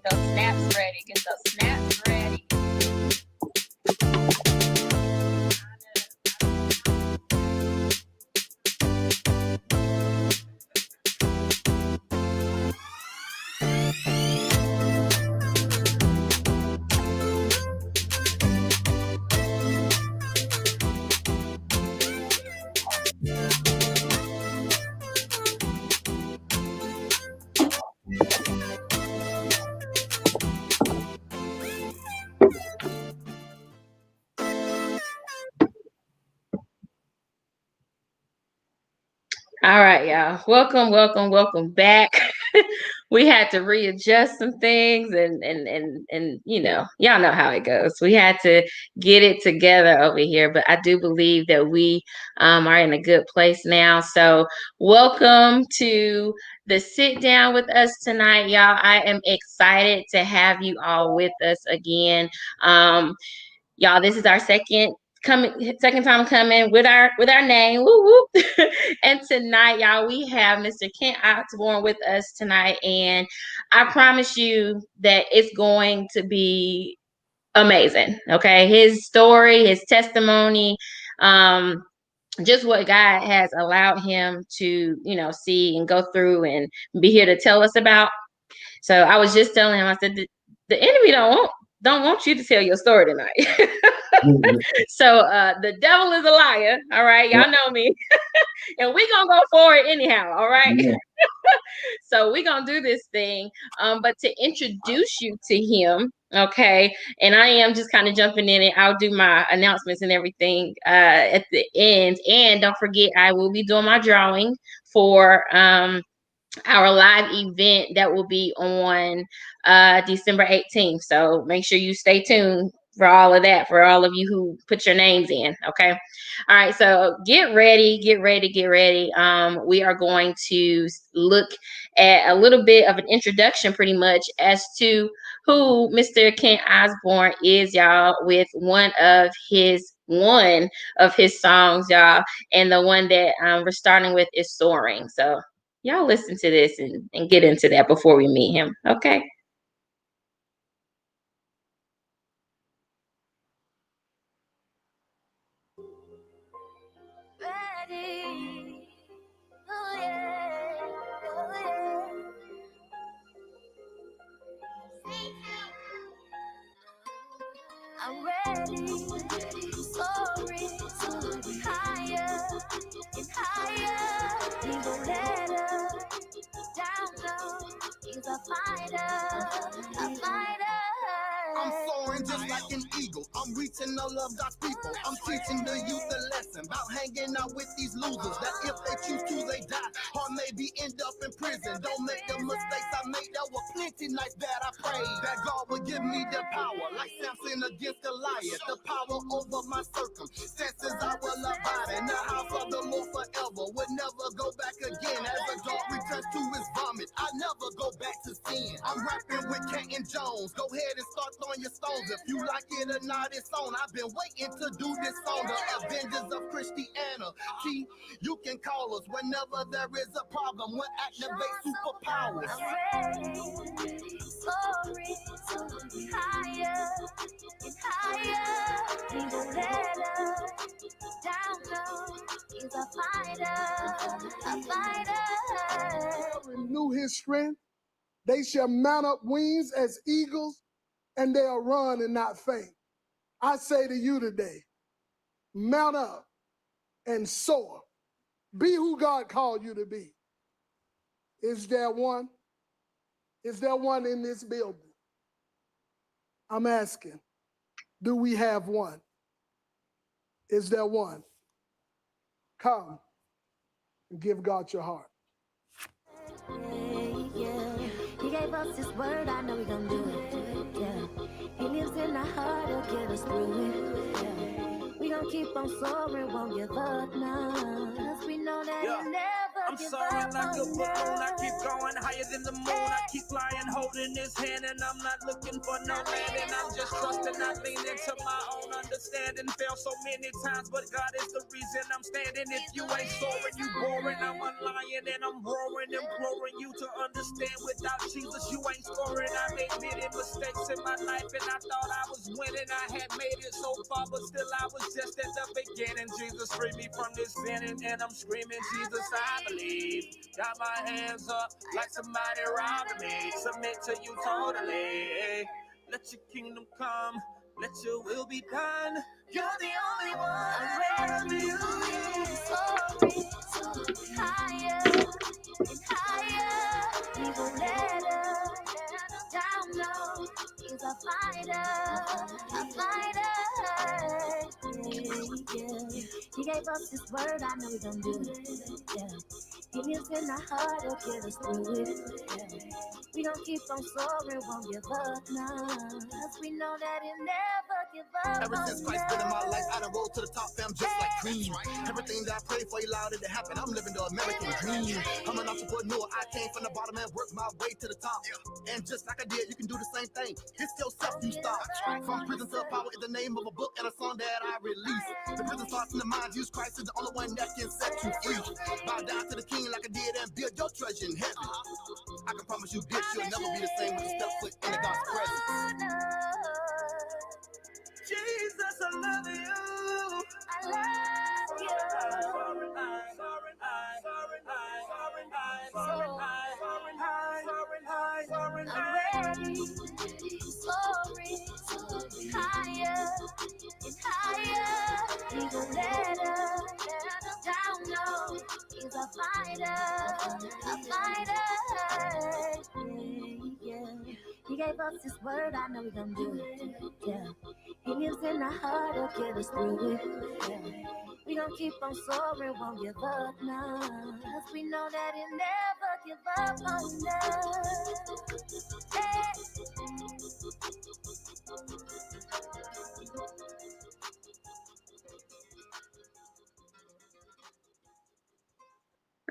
those snaps ready. Get those snaps ready. All right, y'all. Welcome back. We had to readjust some things and y'all know how it goes. We had to get it together over here, but I do believe that we are in a good place now. So welcome to the sit down with us tonight, y'all. I am excited to have you all with us again. Y'all, this is our second time coming with our name. Woo woo. And tonight, y'all, we have Mr. Kent Osbourne with us tonight, and I promise you that it's going to be amazing. Okay, his story, his testimony, just what God has allowed him to, see and go through and be here to tell us about. So I was just telling him, I said, the enemy don't want you to tell your story tonight. So the devil is a liar. All right, y'all know me. And we're gonna go forward anyhow. All right. Yeah. So we're gonna do this thing. But to introduce you to him, okay, and I am just kind of jumping in, and I'll do my announcements and everything at the end. And don't forget, I will be doing my drawing for our live event that will be on December 18th. So make sure you stay tuned for all of that, for all of you who put your names in. Okay. All right. So get ready. We are going to look at a little bit of an introduction pretty much as to who Mr. Kent Osbourne is, y'all, with one of his songs, y'all. And the one that we're starting with is Soaring. So y'all listen to this and get into that before we meet him. Okay. Ready. Oh, yeah. Oh, yeah. I'm ready. Soaring higher and higher. Leave a letter down low. He's a fighter. I'm soaring just like an eagle. I'm reaching all of God's people. I'm teaching the youth a lesson about hanging out with these losers. That if they choose to, they die, or maybe end up in prison. Don't make the mistakes I made. There were plenty nights that I prayed that God would give me the power, like Samson against Goliath. The power over my circumstances I will abide in the house of the Lord forever. Would never go back again. As a dog returns to his vomit, I never go back to sin. I'm rapping with Kent and Jones. Go ahead and start throwing your stones. If you like it or not, it's on. I've been waiting to do this song. The Avengers of Christianity. You can call us whenever there is a problem. We'll activate superpowers. I'm ready. Soaring higher and higher. Leave a letter down low. He's a fighter. Renew his strength. They shall mount up wings as eagles, and they'll run and not faint. I say to you today, mount up and soar. Be who God called you to be. Is there one? Is there one in this building? I'm asking, do we have one? Is there one? Come and give God your heart. Yeah. He gave us his word, I know he gonna do it. Yeah. He lives in our heart, he'll get us through it. Yeah. We gonna keep on soaring, won't give up now. Cause we know that he'll never I'm soaring like a balloon, I keep going higher than the moon. I keep flying, holding his hand, and I'm not looking for no landing. I'm just trusting, I lean into my own understanding. Fail so many times, but God is the reason I'm standing. If you ain't soaring, you boring. I'm a lion and I'm roaring, imploring you to understand. Without Jesus, you ain't scoring. I made in my life and I thought I was winning. I had made it so far, but still I was just at the beginning. Jesus freed me from this sinning, and I'm screaming, Jesus, I believe. Got my hands up like somebody robbing me. Submit to you totally. Let your kingdom come. Let your will be done. You're the only one. I'm ready to be higher and higher. We will let us down low. He's a fighter, a fighter. Yeah. He gave us his word, I know we gon' do it. Yeah. He lives in our heart, he'll get us through it. Yeah. We gon' keep on soaring, won't give up now. Cause we know that he'll never give up. Ever since Christ been in my life, I done rolled to the top, fam, just like cream. Everything that I pray for, allowed it to happen. I'm living the American dream. I'm an entrepreneur, I came from the bottom and worked my way to the top. And just like I did, you can do the same thing. This yourself, you start. From prison to power is the name of a book and a song that I release. The prison starts in the mind, Jesus Christ is the only one that can set you free. Bow down to the king like I did and build your treasure in heaven. I can promise you this, you'll never be the same with a step foot in the God's presence. Jesus, I love you. I love you. I'm ready, soaring higher and higher. He will let us down low. He's a fighter, a fighter. Yeah. He gave us his word, I know we gon' do it. Yeah. He lives in our heart, he'll get us through it. Yeah. We gon' keep on soaring, won't give up now. Cause we know that he'll never give up on us. Hey.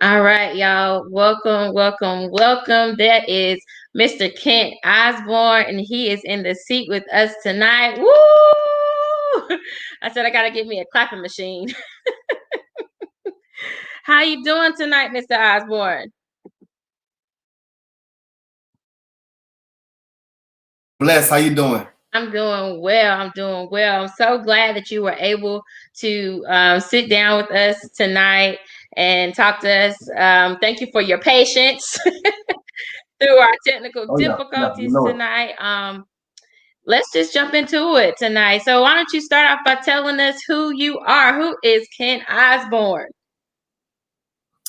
All right, y'all. Welcome, welcome, welcome. That is Mr. Kent Osbourne, and he is in the seat with us tonight. Woo! I said I gotta get me a clapping machine. How you doing tonight, Mr. Osbourne? Bless, how you doing? I'm doing well. I'm doing well. I'm so glad that you were able to sit down with us tonight and talk to us. Thank you for your patience through our technical Oh yeah, you difficulties know it. tonight. Let's just jump into it tonight. So why don't you start off by telling us who you are? Who is Kent Osbourne?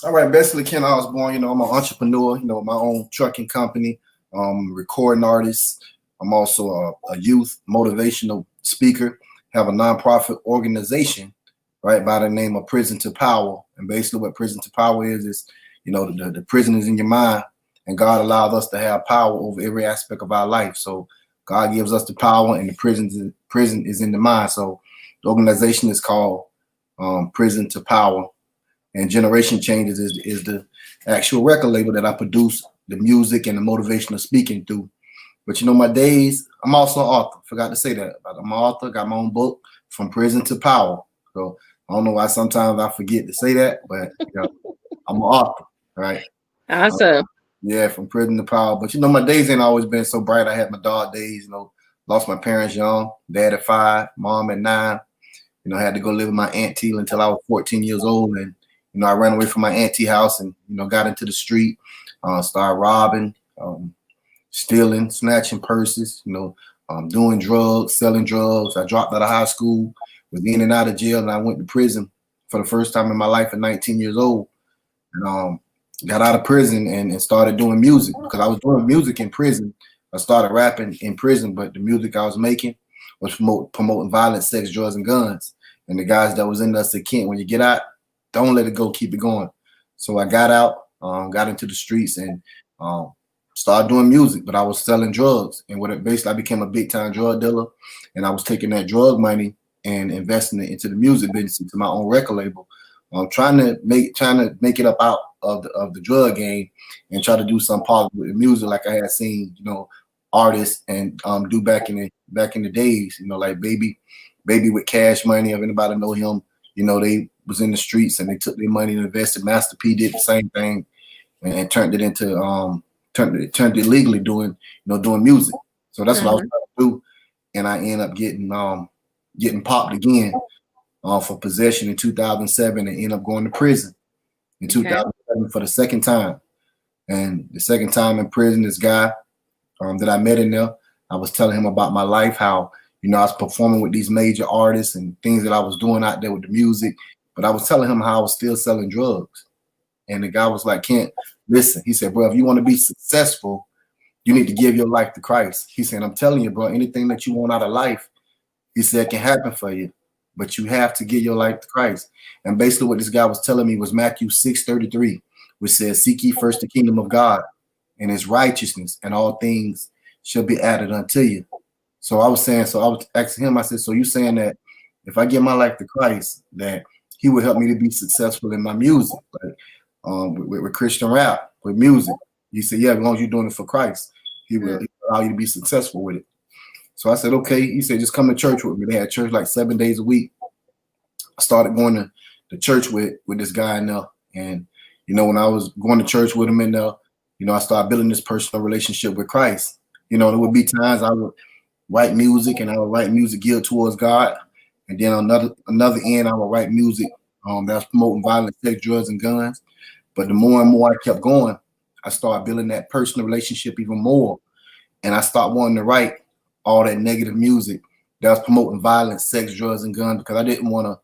All right, basically Kent Osbourne, I'm an entrepreneur, my own trucking company, recording artist. I'm also a youth motivational speaker, have a nonprofit organization, right, by the name of Prison to Power. And basically what Prison to Power is, the prison is in your mind, and God allowed us to have power over every aspect of our life. So God gives us the power, and the prison is in the mind. So the organization is called Prison to Power. And Generation Changes is the actual record label that I produce the music and the motivational speaking through. But my days, I'm also an author. Forgot to say that. I'm an author, got my own book, From Prison to Power. So I don't know why sometimes I forget to say that, but I'm an author, right? Awesome. Yeah, From Prison to Power. But my days ain't always been so bright. I had my dark days, lost my parents young, dad at 5, mom at 9. I had to go live with my auntie until I was 14 years old. And I ran away from my auntie house and, got into the street, started robbing, stealing, snatching purses, doing drugs, selling drugs. I dropped out of high school, was in and out of jail, and I went to prison for the first time in my life at 19 years old. And got out of prison and started doing music because I was doing music in prison. I started rapping in prison, but the music I was making was promoting violence, sex, drugs, and guns. And the guys that was in there said, Kent, when you get out, don't let it go, keep it going. So I got out, got into the streets and started doing music, but I was selling drugs. And basically I became a big time drug dealer, and I was taking that drug money and investing it into the music business, into my own record label. Trying to make it up out of the drug game and try to do some positive with the music, like I had seen, artists and do back in the days, like Baby with Cash Money. If anybody know him, they was in the streets and they took their money and invested. Master P did the same thing and turned it into turned it legally doing music. So that's what I was trying to through, and I end up getting popped again for possession in 2007, and end up going to prison in 2007 for the second time. And the second time in prison, this guy that I met in there, I was telling him about my life, how, you know, I was performing with these major artists and things that I was doing out there with the music, but I was telling him how I was still selling drugs. And the guy was like, Kent, listen, he said, bro, if you want to be successful, you need to give your life to Christ. He said, I'm telling you, bro, anything that you want out of life, he said, can happen for you, but you have to give your life to Christ. And basically what this guy was telling me was Matthew 6:33, which says, seek ye first the kingdom of God and his righteousness, and all things shall be added unto you. So I was asking him, I said, so you saying that if I give my life to Christ, that he would help me to be successful in my music, like with Christian rap, with music? He said, yeah, as long as you're doing it for Christ, he will allow you to be successful with it. So I said, okay. He said, just come to church with me. They had church like 7 days a week. I started going to church with this guy in there. And, you know, when I was going to church with him in there, you know, I started building this personal relationship with Christ. You know, there would be times I would write music, and I would write music geared towards God. And then on another end, I would write music that was promoting violence, sex, drugs, and guns. But the more and more I kept going, I started building that personal relationship even more. And I started wanting to write all that negative music that was promoting violence, sex, drugs, and guns, because I didn't want to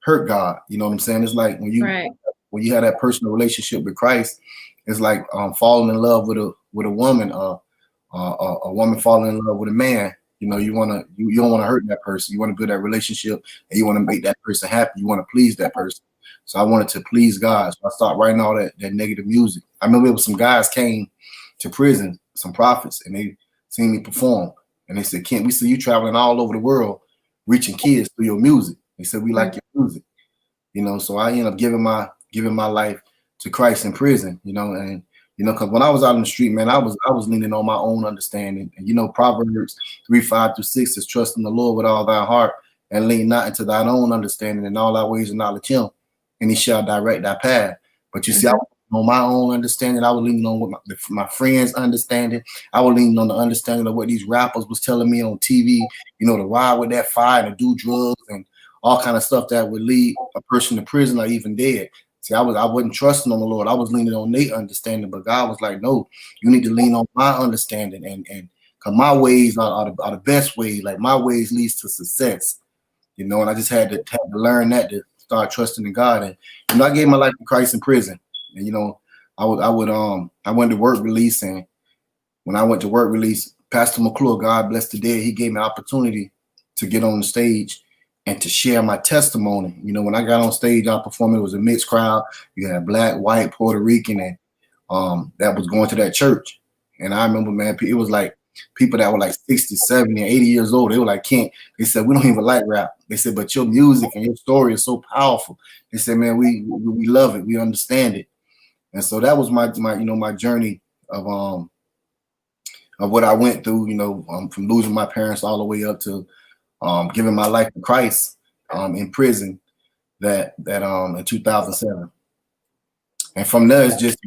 hurt God. You know what I'm saying? It's like when you have that personal relationship with Christ, it's like falling in love with a woman, a woman falling in love with a man. You know, you don't want to hurt that person. You want to build that relationship, and you want to make that person happy. You want to please that person. So I wanted to please God. So I started writing all that negative music. I remember there was some guys came to prison, some prophets, and they seen me perform. And they said, Kent, we see you traveling all over the world, reaching kids through your music. They said, we like your music. You know, so I ended up giving my life to Christ in prison, you know, and, you know, because when I was out in the street, man, I was leaning on my own understanding. And, you know, Proverbs 3:5-6 is trust in the Lord with all thy heart and lean not into thine own understanding, and all thy ways acknowledge him, and he shall direct thy path. But you see, I was on my own understanding. I was leaning on what my friends' understanding. I was leaning on the understanding of what these rappers was telling me on TV, you know, to ride with that fire and do drugs and all kind of stuff that would lead a person to prison or even dead. See, I wasn't trusting on the Lord. I was leaning on their understanding, but God was like, no, you need to lean on my understanding, and because my ways are the best ways. Like my ways leads to success, you know. And I just had to learn that, to start trusting in God. And, you know, I gave my life to Christ in prison. And, you know, I went to work release, and when I went to work release, Pastor McClure, God bless the dead, he gave me an opportunity to get on the stage and to share my testimony. You know, when I got on stage, I performed. It was a mixed crowd. You had black, white, Puerto Rican, and that was going to that church. And I remember, man, it was like people that were like 60, 70, 80 years old. They were like, Kent, they said, we don't even like rap. They said, but your music and your story is so powerful. They said, man, we love it. We understand it. And so that was my you know, my journey of what I went through, you know, from losing my parents all the way up to giving my life to Christ in prison that in 2007. And from there it's just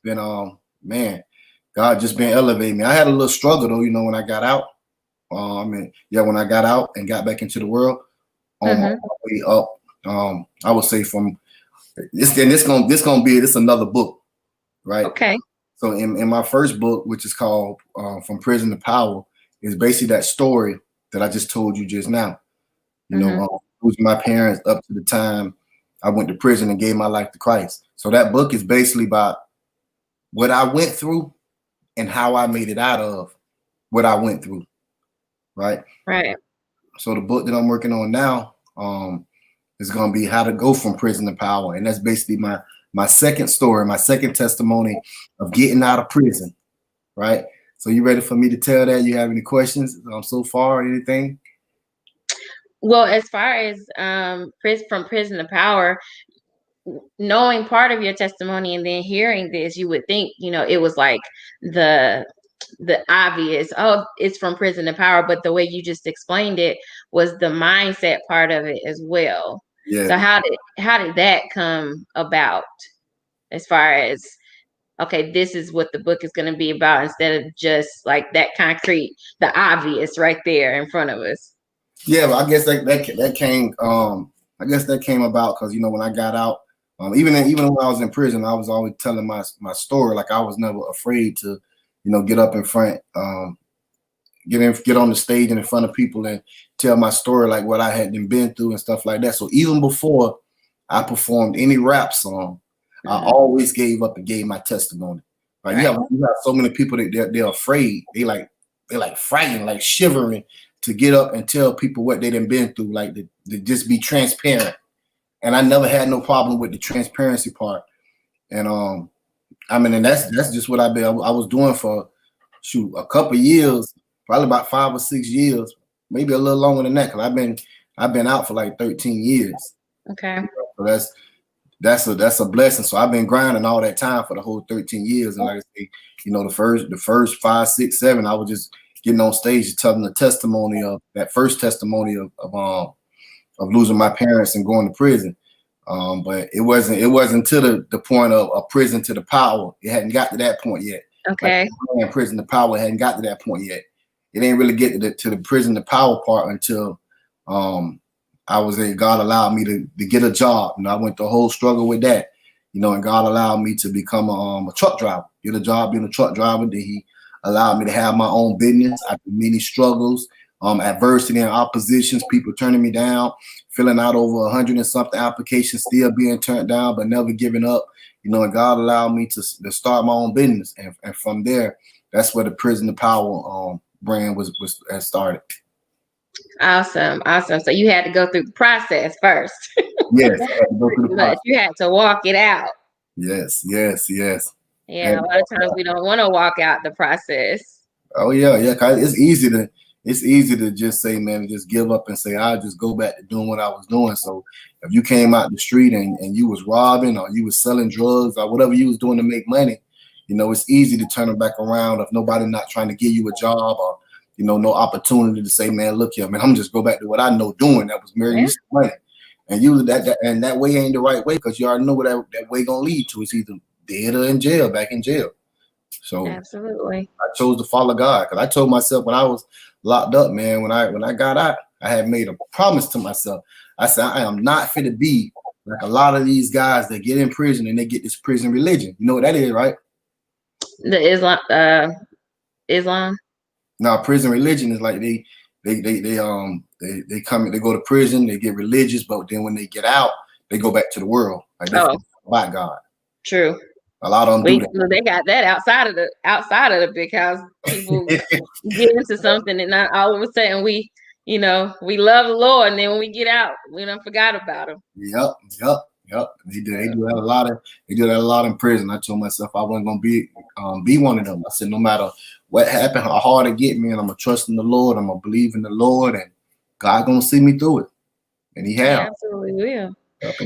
been man, God just been elevating me. I had a little struggle though, you know, when I got out. When I got out and got back into the world, on my way up, I would say from this another book, right? Okay. So in my first book, which is called From Prison to Power, is basically that story that I just told you just now. You know, losing my parents up to the time I went to prison and gave my life to Christ. So that book is basically about what I went through and how I made it out of what I went through. Right. Right. So the book that I'm working on now is going to be How to Go From Prison to Power. And that's basically my second story, my second testimony of getting out of prison. Right. So you ready for me to tell that? You have any questions so far or anything? Well, as far as From Prison to Power, knowing part of your testimony and then hearing this, you would think, you know, it was like the obvious, oh, it's from prison to power, but the way you just explained it was the mindset part of it as well. Yeah. So how did that come about, as far as okay, this is what the book is going to be about, instead of just like that concrete, the obvious right there in front of us? Yeah, well, I guess that came. I guess that came about because when I got out, even when I was in prison, I was always telling my story. Like I was never afraid to, get up in front, get on the stage and in front of people and tell my story, like what I had been through and stuff like that. So even before I performed any rap song, I always gave up and gave my testimony. Like you have so many people that they're afraid. They're like frightened, like shivering to get up and tell people what they done been through, like to just be transparent. And I never had no problem with the transparency part. And and that's just what I was doing for a couple years, probably about 5 or 6 years, maybe a little longer than that, because I've been out for like 13 years. Okay. So that's a blessing. So I've been grinding all that time for the whole 13 years. And like I say, the first 5, 6, 7, I was just getting on stage and telling the testimony of that first testimony of losing my parents and going to prison. But it wasn't to the point of a prison to the power. It hadn't got to that point yet. Okay. Like, prison to power hadn't got to that point yet. It ain't really get to the prison to power part until God allowed me to get a job. I went the whole struggle with that, and God allowed me to become a truck driver, get a job being a truck driver. Then He allowed me to have my own business. After many struggles, adversity and oppositions, people turning me down, filling out over 100 and something applications, still being turned down, but never giving up. And God allowed me to start my own business. And from there, that's where the Prison to Power brand has started. Awesome. So you had to go through the process first. Yes, I had to go through the process. You had to walk it out. Yes. Yeah, a lot of times we don't want to walk out the process. Oh yeah. 'Cause it's easy to just say, man, just give up and say, I'll just go back to doing what I was doing. So if you came out the street and you was robbing or you was selling drugs or whatever you was doing to make money, it's easy to turn it back around if nobody not trying to give you a job or, no opportunity to say, man, look here, man, I'm just go back to what I know doing. That was marrying money. And that way ain't the right way, because you already know what that way gonna lead to. It's either dead or in jail, back in jail. So absolutely, I chose to follow God, because I told myself when I was locked up, man, when I got out, I had made a promise to myself. I said, I am not fit to be like a lot of these guys that get in prison and they get this prison religion. You know what that is, right? The Islam. No, prison religion is like they come, they go to prison, they get religious, but then when they get out, they go back to the world. Like by God. True. A lot of them do that. They got that outside of the big house. People get into something, and not all of a sudden we love the Lord, and then when we get out, we don't forgot about him. Yep. They do that a lot. They do that a lot in prison. I told myself I wasn't gonna be one of them. I said, no matter what happened, how hard it get me, and I'm gonna trust in the Lord. I'm gonna believe in the Lord, and God gonna see me through it. And He has. He absolutely will.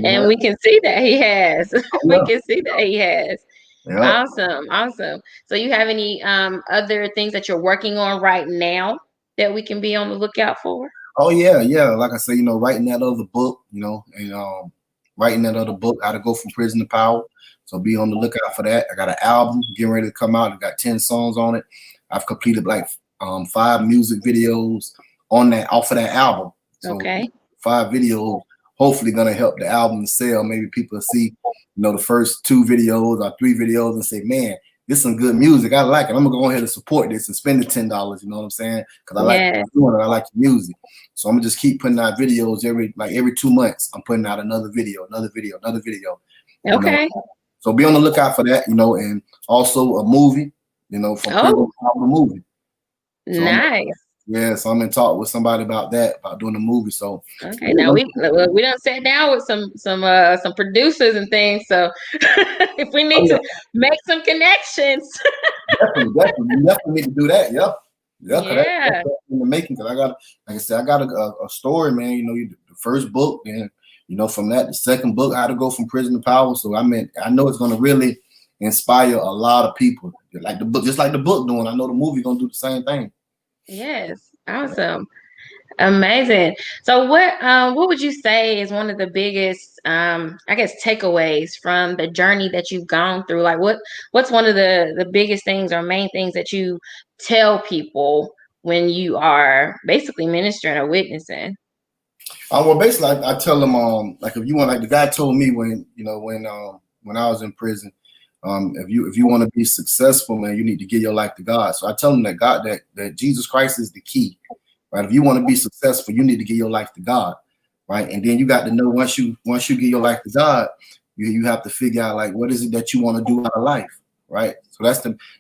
And we can see that He has. We can see that He has. Yep. Awesome. So you have any other things that you're working on right now that we can be on the lookout for? Oh yeah. Like I say, writing that other book, and writing that other book, How to Go from Prison to Power. So be on the lookout for that. I got an album getting ready to come out. I got 10 songs on it. I've completed like 5 music videos off of that album. So okay. 5 videos, hopefully gonna help the album sell. Maybe people see, the first 2 videos or 3 videos and say, man, this is some good music. I like it. I'm gonna go ahead and support this and spend the $10. You know what I'm saying? Because I like doing it. I like the music. So I'm gonna just keep putting out videos every 2 months. I'm putting out another video. Okay. So be on the lookout for that, and also a movie, from the movie. So nice. So I'm in talk with somebody about doing a movie. So okay, now we done sat down with some producers and things. So if we need to make some connections, definitely need to do that. Yep. Yeah. That's in the making, because I got, like I said, I got a story, man. The first book, then from that, the second book, How to Go from Prison to Power. So I know it's going to really inspire a lot of people, like the book, just like the book doing. I know the movie going to do the same thing. Yes, awesome. Amazing. So what would you say is one of the biggest I guess takeaways from the journey that you've gone through? Like what's one of the biggest things or main things that you tell people when you are basically ministering or witnessing? Well, basically, I tell them, like if you want, like the guy told me when I was in prison, if you want to be successful, man, you need to give your life to God. So I tell them that that Jesus Christ is the key, right? If you want to be successful, you need to give your life to God, right? And then you got to know once you give your life to God, you have to figure out like what is it that you want to do out of life, right? So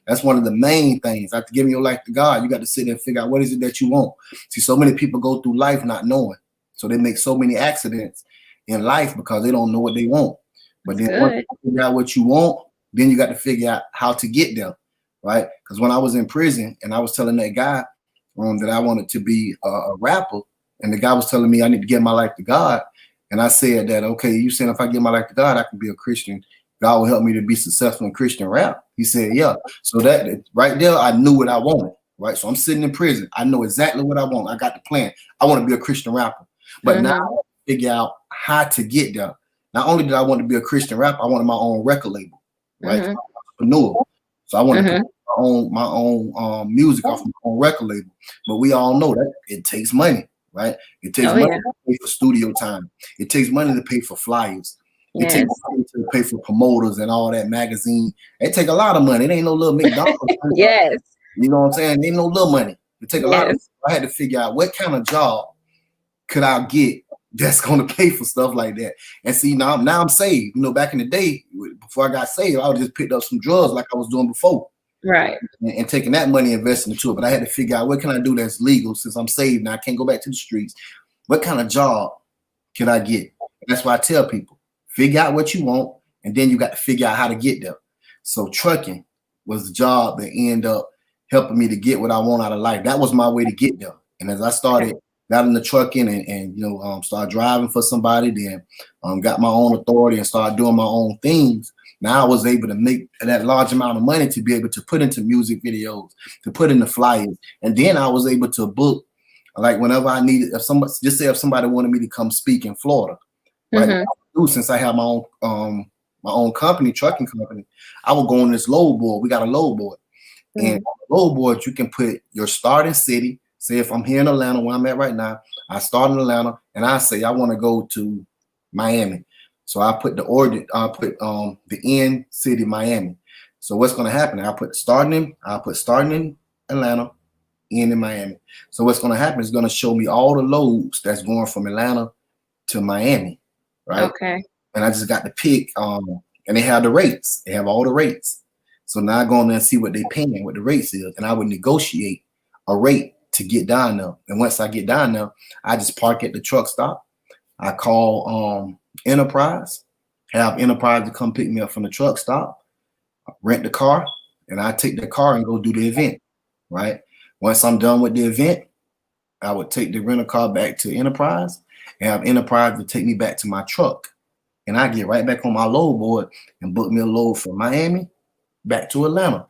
that's one of the main things. After giving your life to God, you got to sit there and figure out what is it that you want. See, so many people go through life not knowing. So they make so many accidents in life because they don't know what they want. But then once you figure out what you want, then you got to figure out how to get there, right? Because when I was in prison and I was telling that guy that I wanted to be a rapper, and the guy was telling me I need to give my life to God, and I said that, okay, you saying if I give my life to God, I can be a Christian. God will help me to be successful in Christian rap. He said, yeah. So that right there, I knew what I wanted, right? So I'm sitting in prison. I know exactly what I want. I got the plan. I want to be a Christian rapper. But now I want to figure out how to get there. Not only did I want to be a Christian rapper, I wanted my own record label, right? So I'm an entrepreneur. So I wanted to put my own music off my own record label. But we all know that it takes money, right? It takes money to pay for studio time. It takes money to pay for flyers. It takes money to pay for promoters and all that magazine. It take a lot of money. It ain't no little McDonald's. Yes. You know what I'm saying? It ain't no little money. It take a lot of money. I had to figure out what kind of job could I get that's going to pay for stuff like that. And see, now I'm saved. You know, back in the day, before I got saved, I would just picked up some drugs like I was doing before. Right. And taking that money, investing into it. But I had to figure out what can I do that's legal since I'm saved now. I can't go back to the streets. What kind of job can I get? And that's why I tell people, figure out what you want, and then you got to figure out how to get there. So trucking was the job that ended up helping me to get what I want out of life. That was my way to get there. And as I started got in the trucking and started driving for somebody, then got my own authority and started doing my own things. Now I was able to make that large amount of money to be able to put into music videos, to put in the flyers. And then I was able to book, like whenever I needed, if somebody wanted me to come speak in Florida, right? Since I have my own company, trucking company, I would go on this load board. We got a load board. And on the load board, you can put your starting city. Say if I'm here in Atlanta, where I'm at right now, I start in Atlanta, and I say I want to go to Miami. So I put the end city, Miami. So what's going to happen? I'll put starting in Atlanta, end in Miami. So what's going to happen is going to show me all the loads that's going from Atlanta to Miami, right? Okay. And I just got to pick, and they have the rates. They have all the rates. So now I go in there and see what they paying, what the rates is, and I would negotiate a rate to get down there. And once I get down there, I just park at the truck stop. I call Enterprise, have Enterprise to come pick me up from the truck stop, rent the car, and I take the car and go do the event, right? Once I'm done with the event, I would take the rental car back to Enterprise and have Enterprise to take me back to my truck. And I get right back on my load board and book me a load from Miami back to Atlanta.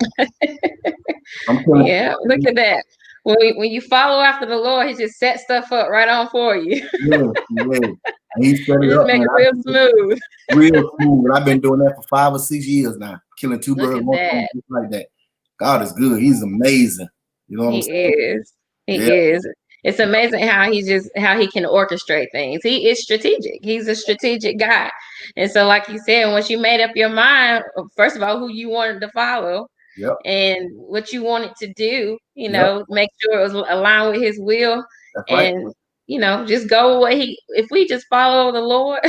Yeah, look at that. When you follow after the Lord, he just set stuff up right on for you. Yeah. He set it up, make man. It real smooth. Real smooth. And I've been doing that for 5 or 6 years now, killing two birds with one stone, just like that. God is good. He's amazing. You know what I'm saying? He is. It's amazing how he can orchestrate things. He is strategic. He's a strategic guy. And so, like you said, once you made up your mind, first of all, who you wanted to follow, and what you wanted to do, make sure it was aligned with his will. That's and right. Just go with if we just follow the Lord,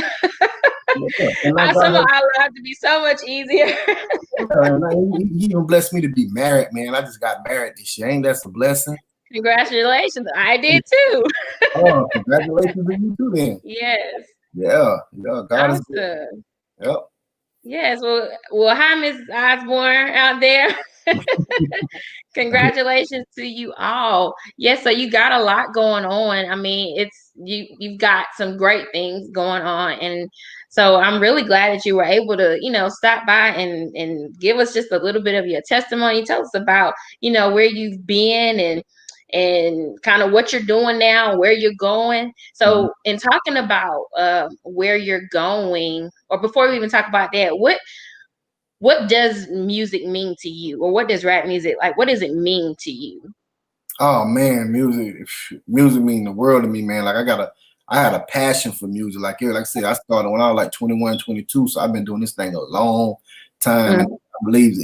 some of our lives to be so much easier. He even blessed me to be married, man. I just got married this year. Ain't that a blessing? Congratulations. I did too. Oh, congratulations to you too then. Yes. Yeah. God is good. Yep. Yes. Well, hi, Mrs. Osbourne out there. Congratulations to you all. Yes, so you got a lot going on. I mean, you've got some great things going on. And so I'm really glad that you were able to, stop by and give us just a little bit of your testimony. Tell us about, where you've been and kind of what you're doing now, where you're going. So in talking about where you're going, or before we even talk about that, what does music mean to you, or what does rap music, like, what does it mean to you? Oh man, music mean the world to me, man. Like I had a passion for music. Like I said, I started when I was like 21, 22. So I've been doing this thing a long time. And I believe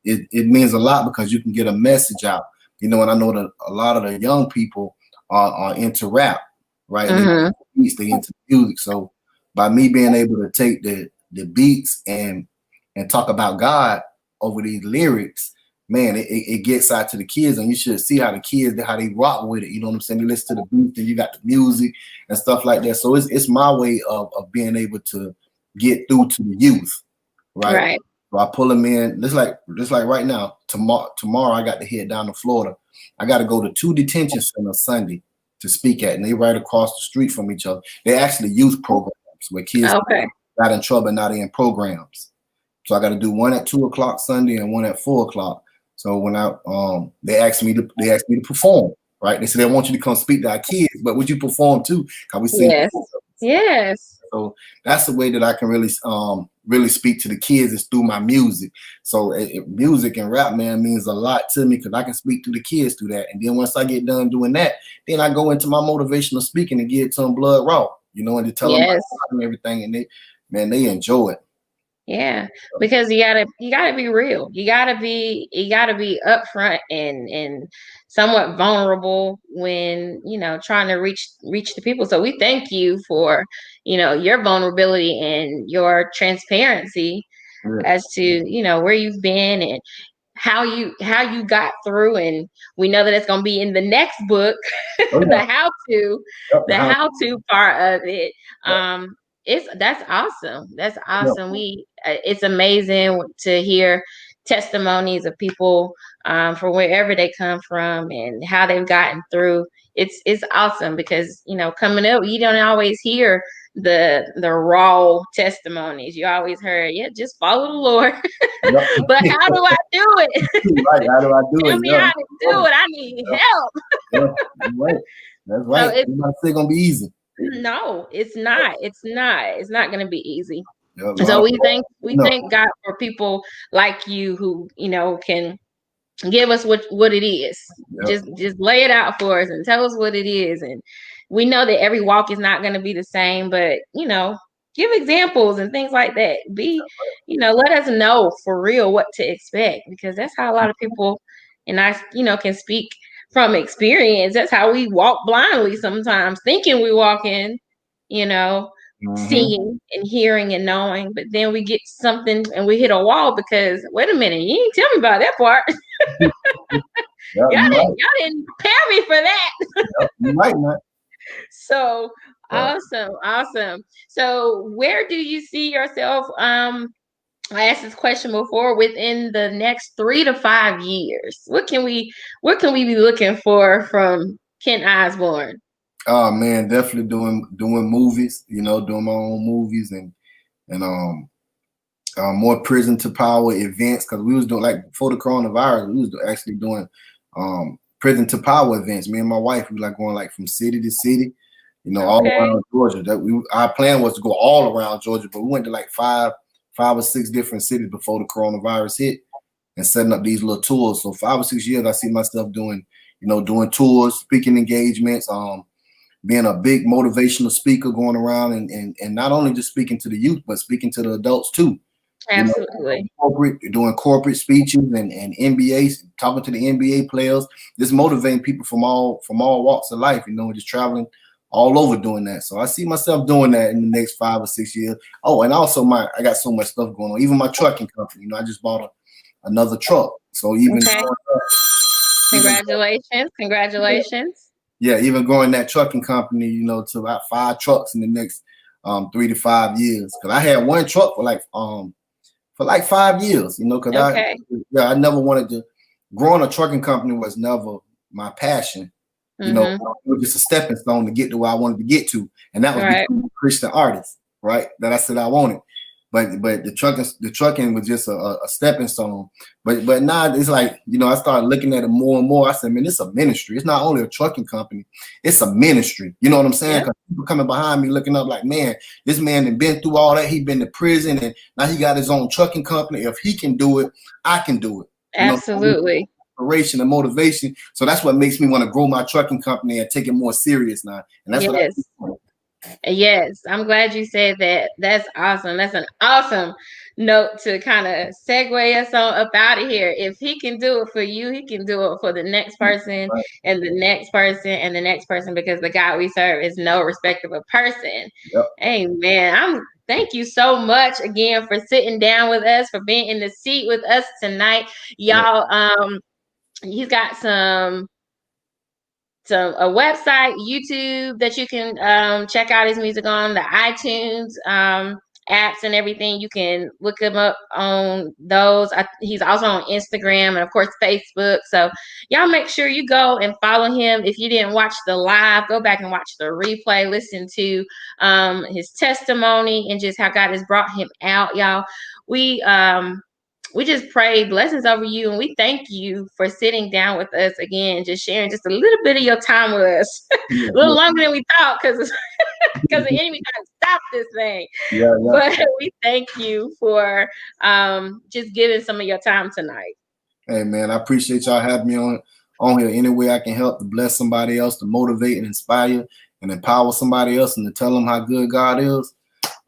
it means a lot because you can get a message out. You know, and I know that a lot of the young people are into rap, right? They into music. So by me being able to take the beats and talk about God over these lyrics, man, it gets out to the kids, and you should see how the kids, how they rock with it. You know what I'm saying? They listen to the beat, and you got the music and stuff like that. So it's my way of being able to get through to the youth, right? So I pull them in. Just like right now, tomorrow I got to head down to Florida. I got to go to 2 detention centers Sunday to speak at, and they right across the street from each other. They're actually youth programs where kids got in trouble, now they're in programs. So I got to do one at 2 o'clock Sunday and one at 4 o'clock. So when they asked me to perform, right? They said they want you to come speak to our kids, but would you perform too? Cause we sing. Yes. So that's the way that I can really speak to the kids, is through my music. So music and rap, man, means a lot to me because I can speak to the kids through that. And then once I get done doing that, then I go into my motivational speaking and give it to them blood raw, you know, and to tell them about and everything, and they enjoy it. Yeah, because you gotta be real. You gotta be upfront and somewhat vulnerable when, you know, trying to reach the people. So we thank you for, you know, your vulnerability and your transparency as to, you know, where you've been and how you got through. And we know that it's going to be in the next book, the how to part of it. That's awesome. It's amazing to hear testimonies of people from wherever they come from and how they've gotten through. It's awesome because, you know, coming up, you don't always hear the raw testimonies. You always heard, just follow the Lord. But how do I do it? Right, how do I do Tell it? me how to do it. I need help. That's right. It's not gonna be easy. No, it's not. It's not going to be easy. So we thank God for people like you who, you know, can give us what it is. Just lay it out for us and tell us what it is. And we know that every walk is not going to be the same, but, you know, give examples and things like that. You know, let us know for real what to expect, because that's how a lot of people, and I, you know, can speak from experience. That's how we walk blindly sometimes, thinking we walk in, you know, seeing and hearing and knowing, but then we get something and we hit a wall because, wait a minute, you didn't tell me about that part. Y'all didn't prepare me for that. You might not. So awesome. So where do you see yourself? I asked this question before, within the next 3 to 5 years. What can we be looking for from Kent Osbourne? Oh man, definitely doing movies, you know, doing my own movies and more prison to power events, because we was doing, like, before the coronavirus, we was actually doing prison to power events. Me and my wife, we like going like from city to city, you know, all around Georgia. Our plan was to go all around Georgia, but we went to like five or six different cities before the coronavirus hit and setting up these little tours. So 5 or 6 years, I see myself doing tours, speaking engagements, being a big motivational speaker, going around and not only just speaking to the youth, but speaking to the adults too. Absolutely. Doing corporate speeches and NBA, talking to the NBA players, just motivating people from all walks of life, you know, just traveling all over doing that. So I see myself doing that in the next 5 or 6 years. Oh, and also I got so much stuff going on. Even my trucking company, you know, I just bought another truck. So even Congratulations. Yeah, even growing that trucking company, you know, to about 5 trucks in the next 3 to 5 years. Because I had one truck for like 5 years, you know, because I never wanted to. Growing a trucking company was never my passion. You know, it was just a stepping stone to get to where I wanted to get to, and that was becoming a Christian artist, right? That I said I wanted. but the trucking was just a stepping stone. But now it's like, you know, I started looking at it more and more. I said, man, it's a ministry. It's not only a trucking company, it's a ministry. You know what I'm saying? Because people coming behind me looking up like, man, this man had been through all that. He been to prison and now he got his own trucking company. If he can do it, I can do it. You Absolutely. Inspiration and motivation. So that's what makes me want to grow my trucking company and take it more serious now. And that's what Yes, I'm glad you said that. That's awesome. That's an awesome note to kind of segue us on up out of here. If he can do it for you, he can do it for the next person and the next person and the next person, because the God we serve is no respect of a person. Yep. Amen. Thank you so much again for sitting down with us, for being in the seat with us tonight. Y'all, he's got a website, YouTube, that you can check out his music on, the iTunes apps and everything. You can look him up on those. He's also on Instagram and of course Facebook. So y'all make sure you go and follow him. If you didn't watch the live, go back and watch the replay. Listen to his testimony and just how God has brought him out, y'all. We just pray blessings over you, and we thank you for sitting down with us again and just sharing just a little bit of your time with us. A little longer than we thought, because the enemy trying to stop this thing. But we thank you for just giving some of your time tonight. Hey man, I appreciate y'all having me on here. Any way I can help to bless somebody else, to motivate and inspire and empower somebody else, and to tell them how good God is,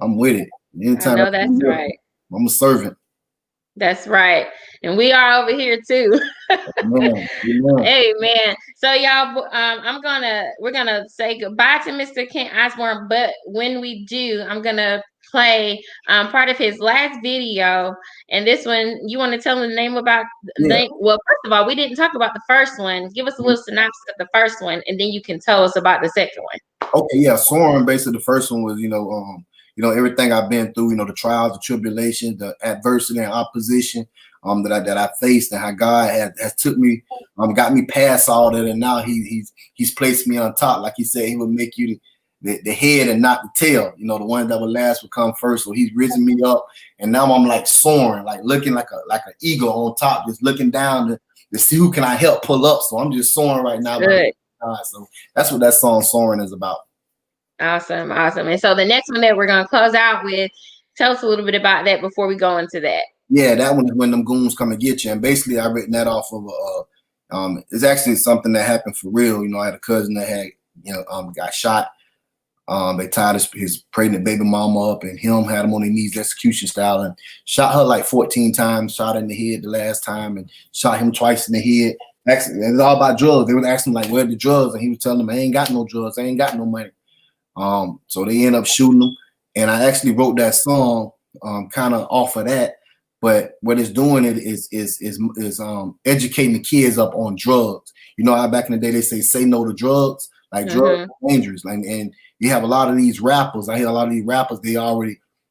I'm with it. Anytime I know that's right. I'm a servant. That's right. And we are over here too. Amen. So y'all, we're gonna say goodbye to Mr. Kent Osbourne, but when we do, I'm gonna play part of his last video. And this one, you want to tell them the name about well, first of all, we didn't talk about the first one. Give us a little synopsis of the first one, and then you can tell us about the second one. Okay, yeah. Soaring, basically the first one was, everything I've been through, the trials, the tribulations, the adversity and opposition that I faced, and how God has took me, got me past all that, and now he's placed me on top. Like he said, he would make you the head and not the tail. The one that would last would come first. So he's risen me up, and now I'm like soaring, like looking like an eagle on top, just looking down to see who can I help pull up. So I'm just soaring right now. So that's what that song "Soaring" is about. Awesome. And so the next one that we're going to close out with, tell us a little bit about that before we go into that. Yeah, that one is When Them Goons Come and Get You. And basically I written that off of it's actually something that happened for real. I had a cousin that had, got shot. They tied his pregnant baby mama up, and him had him on their knees, execution style, and shot her like 14 times, shot her in the head the last time, and shot him twice in the head. Actually, it was all about drugs. They would ask him like, where are the drugs? And he was telling them, I ain't got no drugs. I ain't got no money. So they end up shooting them, and I actually wrote that song kind of off of that. But what it's doing is educating the kids up on drugs. How back in the day they say no to drugs, like drugs are dangerous. And you have a lot of these rappers. I hear a lot of these rappers, they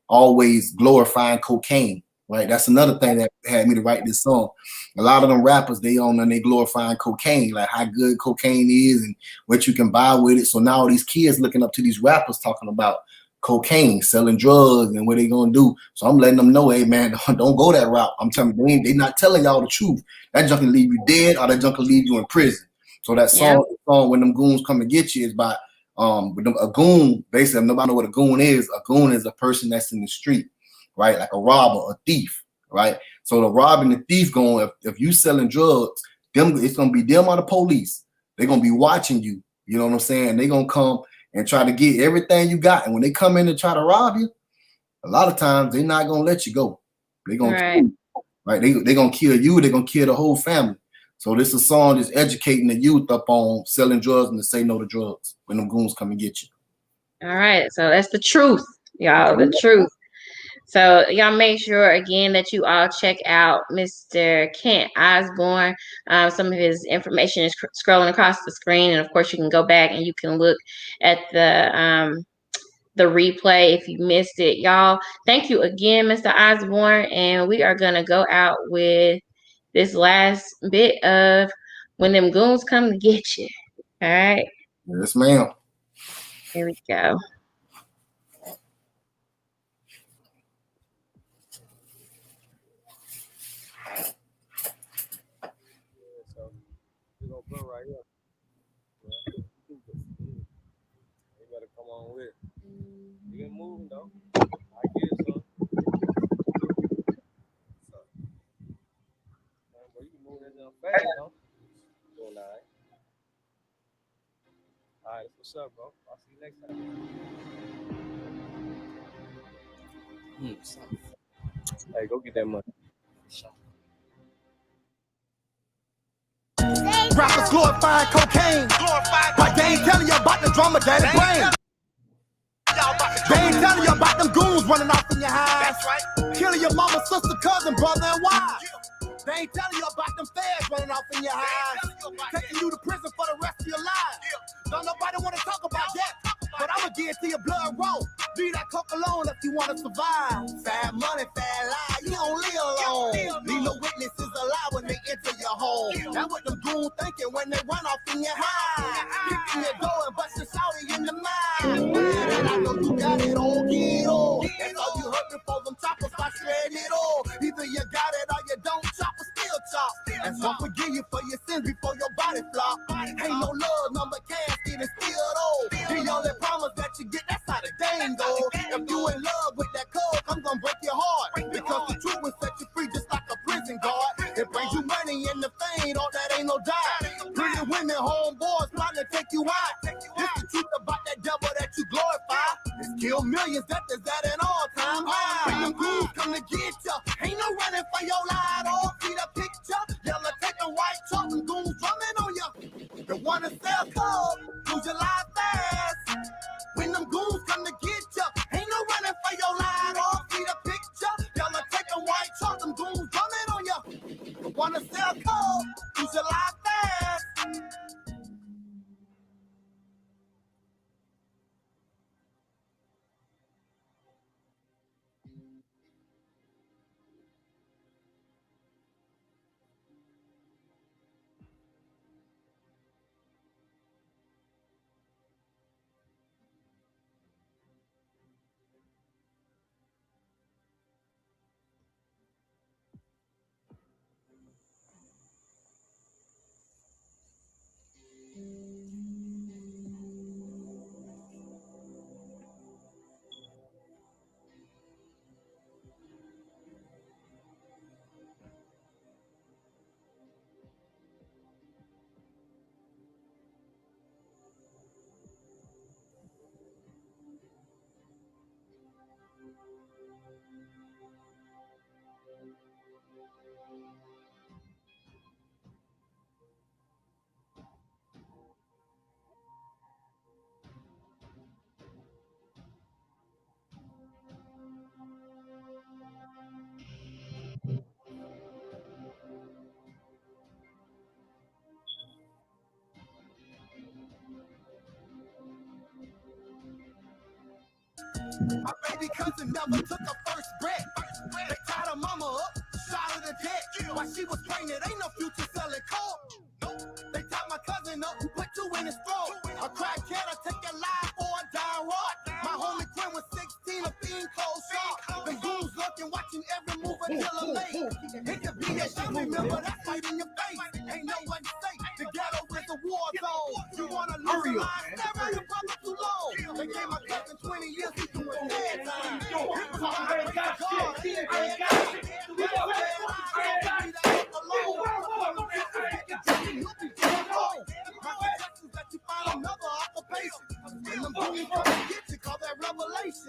always glorifying cocaine. Right, that's another thing that had me to write this song. A lot of them rappers, they glorifying cocaine, like how good cocaine is and what you can buy with it. So now these kids looking up to these rappers talking about cocaine, selling drugs, and what they gonna do. So I'm letting them know, hey man, don't go that route. I'm telling you, they not telling y'all the truth. That junk can leave you dead, or that junk can leave you in prison. So that song, When Them Goons Come and Get You, is about a goon. Basically, if nobody know what a goon is a person that's in the street. Right, like a robber, a thief, right? So the robber and the thief going, if you selling drugs, it's gonna be them or the police. They're gonna be watching you. You know what I'm saying? They're gonna come and try to get everything you got. And when they come in and try to rob you, a lot of times they're not gonna let you go. They're gonna kill you, right? They're gonna kill you. They're gonna kill the whole family. So this is a song that's educating the youth up on selling drugs and to say no to drugs when them goons come and get you. All right, so that's the truth, y'all. The truth. So y'all make sure again that you all check out Mr. Kent Osbourne. Some of his information is scrolling across the screen, and of course you can go back and you can look at the replay if you missed it. Y'all, thank you again, Mr. Osbourne, and we are gonna go out with this last bit of When Them Goons Come to Get You. All right. Yes, ma'am. Here we go. All right, what's up, bro? I'll see you next time. Hey, go get that money. Rappers glorifying cocaine, but they ain't telling you about the drama that it brings. They ain't telling you about them goons running off in your highs, killing your mama, sister, cousin, brother, and wife. They ain't telling you about them feds running off in your highs, taking you to prison for the rest of your life. Don't nobody want to talk about that, but I'ma give it to your blood raw. Leave that coke alone if you want to survive. Fat money, fat lie, you don't live alone. Leave no witnesses alive when they enter your home. That's what them goons thinking when they run off in your high. Kicking your door and busting shouting in the mind. And I know you got it all, get all. That's all you heard before them choppers start shredding it all. Either you got it or you don't, chopper still chop. And so forgive you for your sins before your body flop. Ain't no love, number cash, getting still old. The only promise that you get, that's how the game goes. If you in love with that code, I'm gonna break your heart. Because the truth will set you free just like a prison guard. It brings you money and the fame, all that ain't no doubt. Pretty women, homeboys, trying to take you out. This the truth about that devil that you glorify. It's kill millions, that is at an all-time high. When them goons come to get ya, ain't no running for your life. All see the picture, yellow take a white chalk and goons drumming on ya. You wanna sell coke, lose your life fast. When them goons come to get ya, ain't no running for your life. All see the picture, yellow take a white chalk and goons drumming on ya. You wanna sell coke, lose your life fast. My baby cousin never took her first breath. They tied her mama up, shot her to death. While she was pregnant, ain't no future selling coke. They tied my cousin up, put two in his throat. A crackhead, I take your life for a dime rod. My homie Quinn was 16, a fiend cold shot. The goons looking, watching every move until I'm late. It could be that shit, remember that fight in your face. Ain't no one safe, the ghetto is a war zone. You wanna lose your life, never your brother too long. They gave my cousin 20 years, he doing bad time.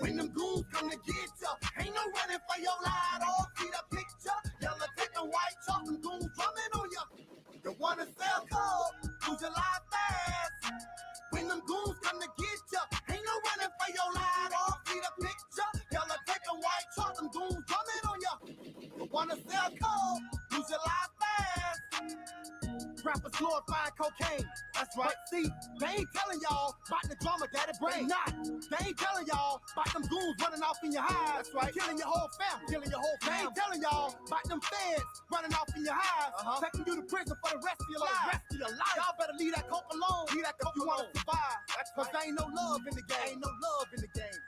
When them goons come to get ya, ain't no running for your life. All see the picture, yellow take a white chalk and goons drumming on ya. You wanna sell coke, lose your life fast. When them goons come to get ya, ain't no running for your life. All see the picture, yellow take a white chalk and goons drumming on ya. You wanna sell coke, lose your life fast. Rappers glorifying cocaine. That's right. See, they ain't telling y'all about the drama that it brings. Not. They ain't telling y'all about them goons running off in your highs. That's right. Killing your whole family. Killing your whole family. They ain't telling y'all about them feds running off in your highs. Taking you to prison for the rest of your life. Rest of your life. Y'all better leave that coke alone. Leave that coke if you want to survive. That's cause there ain't no love in the game. Ain't no love in the game.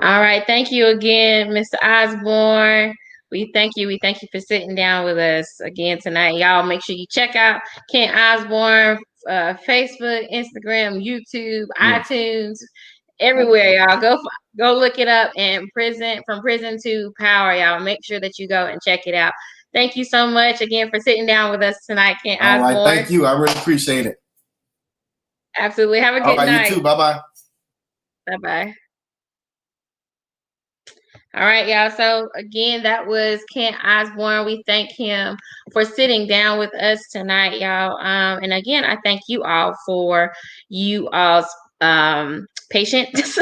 All right. Thank you again, Mr. Osbourne. We thank you. We thank you for sitting down with us again tonight. Y'all make sure you check out Kent Osbourne, Facebook, Instagram, YouTube, iTunes, everywhere, y'all. Go look it up. And From Prison to Power, y'all. Make sure that you go and check it out. Thank you so much again for sitting down with us tonight, Kent All Osbourne. right, thank you. I really appreciate it. Absolutely. Have a good night. All right, you too. Bye-bye. Bye-bye. All right, y'all. So again, that was Kent Osbourne. We thank him for sitting down with us tonight, y'all. And again, I thank you all for you all's patience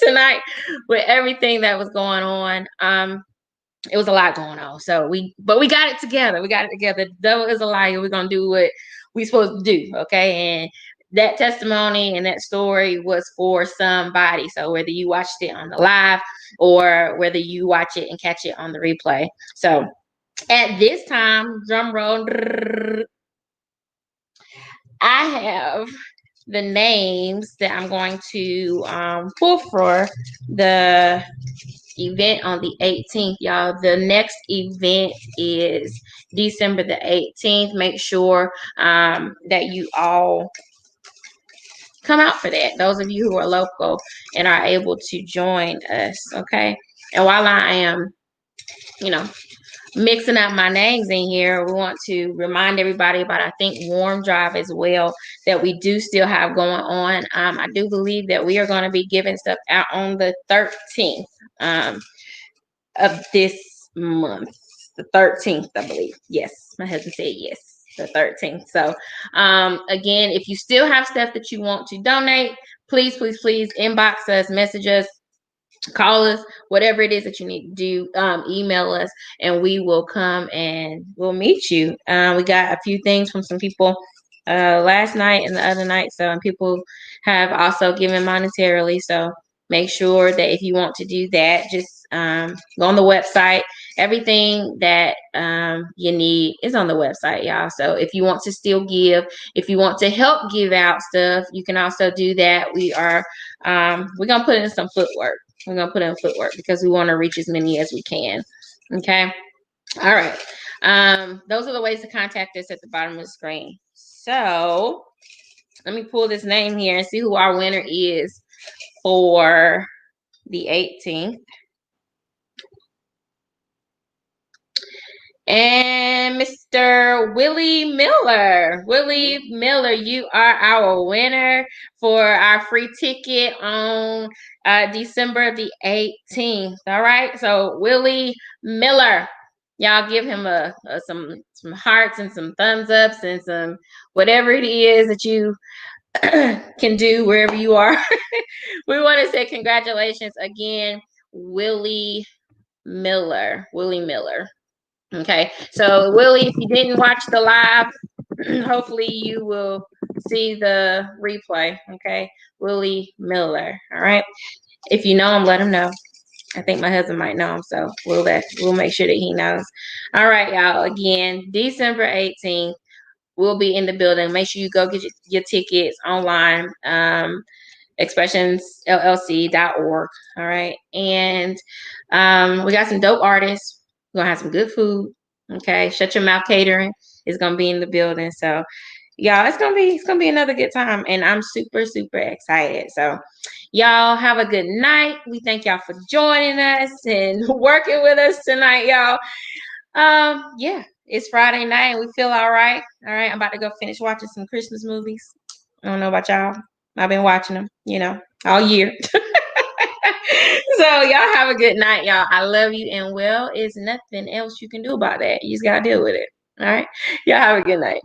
tonight with everything that was going on. It was a lot going on. But we got it together. The devil is a liar. We're gonna do what we supposed to do, okay? And that testimony and that story was for somebody. So whether you watched it on the live or whether you watch it and catch it on the replay. So at this time, drum roll, I have the names that I'm going to pull for the event on the 18th, y'all. The next event is December the 18th. Make sure that you all come out for that. Those of you who are local and are able to join us, okay? And while I am, mixing up my names in here, we want to remind everybody about, I think, Warm Drive as well, that we do still have going on. I do believe that we are going to be giving stuff out on the 13th of this month. The 13th, I believe. Yes, my husband said yes. The 13th. So again, if you still have stuff that you want to donate, please inbox us, message us, call us, whatever it is that you need to do. Email us, and we will come and we'll meet you. We got a few things from some people last night and the other night, and people have also given monetarily. So make sure that if you want to do that, just go on the website. Everything that you need is on the website, y'all. So if you want to still give, if you want to help give out stuff, you can also do that. We're gonna put in some footwork. We're gonna put in footwork because we want to reach as many as we can. Okay. All right. Those are the ways to contact us at the bottom of the screen. So let me pull this name here and see who our winner is for the 18th. And Mr. Willie Miller. Willie Miller, you are our winner for our free ticket on December the 18th. All right. So Willie Miller, y'all give him some hearts and some thumbs ups and some whatever it is that you can do wherever you are. We want to say congratulations again, Willie Miller. Okay, so Willie, if you didn't watch the live, hopefully you will see the replay. Okay, Willie Miller. All right, if you know him, let him know. I think my husband might know him, so we'll make sure that he knows. All right, y'all. Again, December 18th, we'll be in the building. Make sure you go get your tickets online. expressionsllc.org. All right, and we got some dope artists. We're gonna have some good food. Okay, Shut Your Mouth Catering is gonna be in the building. So y'all, it's gonna be another good time, and I'm super excited. So y'all have a good night. We thank y'all for joining us and working with us tonight, y'all. Yeah, it's Friday night and we feel all right. All right, I'm about to go finish watching some Christmas movies. I don't know about y'all. I've been watching them, all year. So y'all have a good night, y'all. I love you, and well, it's nothing else you can do about that. You just gotta deal with it. All right. Y'all have a good night.